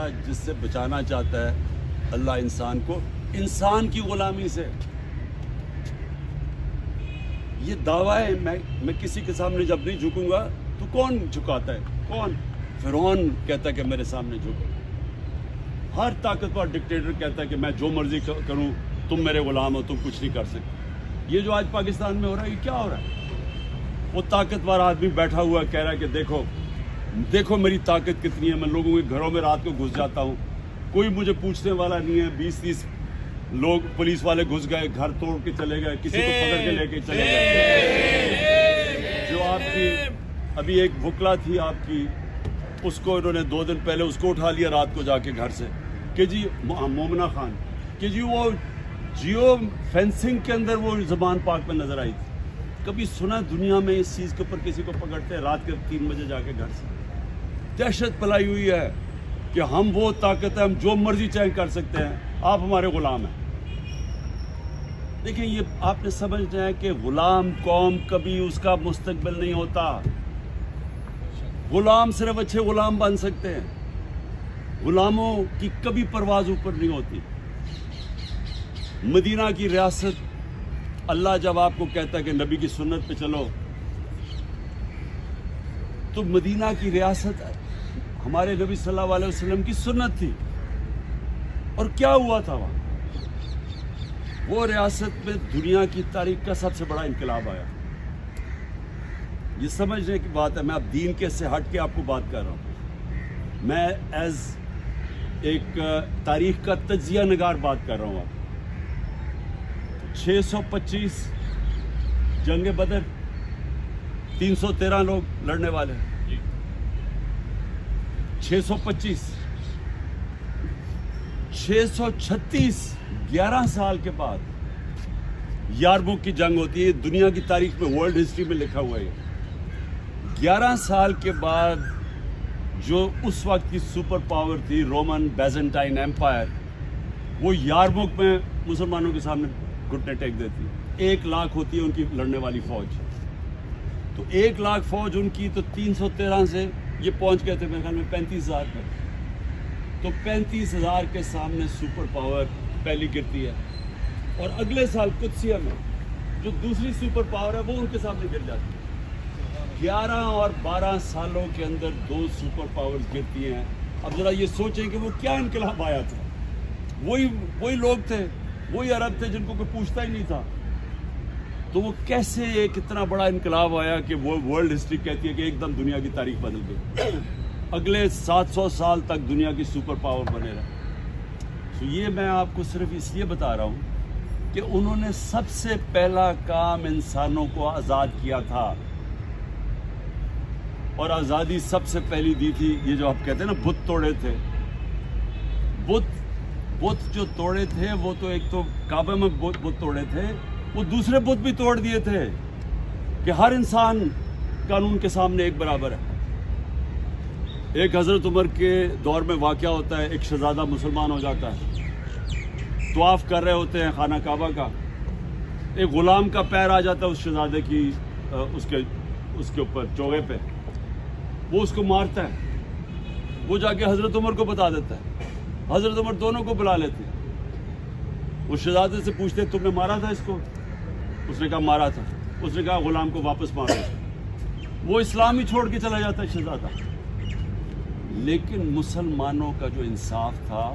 اللہ جس سے بچانا چاہتا ہے اللہ انسان کو انسان کی غلامی سے. یہ دعویٰ ہے میں کسی کے سامنے جب نہیں جھکوں گا تو کون جھکاتا ہے؟ کون؟ فرعون کہتا ہے کہ میرے سامنے جھکو. ہر طاقتور ڈکٹیٹر کہتا ہے کہ میں جو مرضی کروں تم میرے غلام ہو تم کچھ نہیں کر سکتے. یہ جو آج پاکستان میں ہو رہا ہے یہ کیا ہو رہا ہے؟ وہ طاقتور آدمی بیٹھا ہوا کہہ رہا ہے کہ دیکھو میری طاقت کتنی ہے. میں لوگوں کے گھروں میں رات کو گھس جاتا ہوں, کوئی مجھے پوچھنے والا نہیں ہے. 20-30 لوگ پولیس والے گھس گئے, گھر توڑ کے چلے گئے, کسی کو پکڑ کے لے کے چلے گئے. جو آپ کی ابھی ایک بھکلا تھی آپ کی, اس کو انہوں نے 2 دن پہلے اس کو اٹھا لیا رات کو جا کے گھر سے کہ جی مومنہ خان کہ جی وہ جیو فینسنگ کے اندر وہ زبان پاک میں نظر آئی تھی. کبھی سنا دنیا میں اس چیز کے اوپر کسی کو پکڑتے ہیں رات کے 3 بجے جا کے گھر سے؟ دہشت پلائی ہوئی ہے کہ ہم وہ طاقت ہے, ہم جو مرضی چاہے کر سکتے ہیں, آپ ہمارے غلام ہیں. دیکھیں یہ آپ نے سمجھنا ہے کہ غلام قوم کبھی اس کا مستقبل نہیں ہوتا. غلام صرف اچھے غلام بن سکتے ہیں, غلاموں کی کبھی پرواز اوپر نہیں ہوتی. مدینہ کی ریاست اللہ جب آپ کو کہتا ہے کہ نبی کی سنت پہ چلو, تو مدینہ کی ریاست ہمارے نبی صلی اللہ علیہ وسلم کی سنت تھی. اور کیا ہوا تھا وہاں؟ وہ ریاست میں دنیا کی تاریخ کا سب سے بڑا انقلاب آیا. یہ سمجھنے کی بات ہے, میں اب دین کے سے ہٹ کے آپ کو بات کر رہا ہوں. میں ایز ایک تاریخ کا تجزیہ نگار بات کر رہا ہوں. آپ 625 جنگ بدر 313 لوگ لڑنے والے, 625 636 11 سال کے بعد یارموک کی جنگ ہوتی ہے. دنیا کی تاریخ میں ورلڈ ہسٹری میں لکھا ہوا ہے. 11 سال کے بعد جو اس وقت کی سپر پاور تھی رومن بیزنٹائن ایمپائر, وہ یارموک میں مسلمانوں کے سامنے گھٹنے ٹیک دیتی. 1 لاکھ ہوتی ہے ان کی لڑنے والی فوج. تو 1 لاکھ فوج ان کی, تو 313 سے یہ پہنچ گئے تھے میرے خیال میں 35,000 پر. تو 35,000 کے سامنے سپر پاور پہلی گرتی ہے. اور اگلے سال قدسیہ میں جو دوسری سپر پاور ہے وہ ان کے سامنے گر جاتی ہے. 11 اور 12 سالوں کے اندر 2 سپر پاورز گرتی ہیں. اب ذرا یہ سوچیں کہ وہ کیا انقلاب آیا تھا. وہی لوگ تھے, وہی عرب تھے جن کو کوئی پوچھتا ہی نہیں تھا. تو وہ کیسے ایک اتنا بڑا انقلاب آیا کہ وہ ورلڈ ہسٹری کہتی ہے کہ ایک دم دنیا کی تاریخ بدل گئی. اگلے 700 سال تک دنیا کی سپر پاور بنے رہا. تو یہ میں آپ کو صرف اس لیے بتا رہا ہوں کہ انہوں نے سب سے پہلا کام انسانوں کو آزاد کیا تھا, اور آزادی سب سے پہلی دی تھی. یہ جو آپ کہتے ہیں نا بت توڑے تھے, بت جو توڑے تھے وہ تو ایک تو کعبہ میں بت توڑے تھے, وہ دوسرے بت بھی توڑ دیے تھے کہ ہر انسان قانون کے سامنے ایک برابر ہے. ایک حضرت عمر کے دور میں واقعہ ہوتا ہے, ایک شہزادہ مسلمان ہو جاتا ہے, طواف کر رہے ہوتے ہیں خانہ کعبہ کا, ایک غلام کا پیر آ جاتا ہے اس شہزادے کی اس کے اوپر چوغے پہ, وہ اس کو مارتا ہے. وہ جا کے حضرت عمر کو بتا دیتا ہے. حضرت عمر دونوں کو بلا لیتے. وہ شہزادے سے پوچھتے تم نے مارا تھا اس کو؟ اس نے کہا مارا تھا. اس نے کہا غلام کو واپس مارو. وہ اسلام ہی چھوڑ کے چلا جاتا ہے شہزادہ. لیکن مسلمانوں کا جو انصاف تھا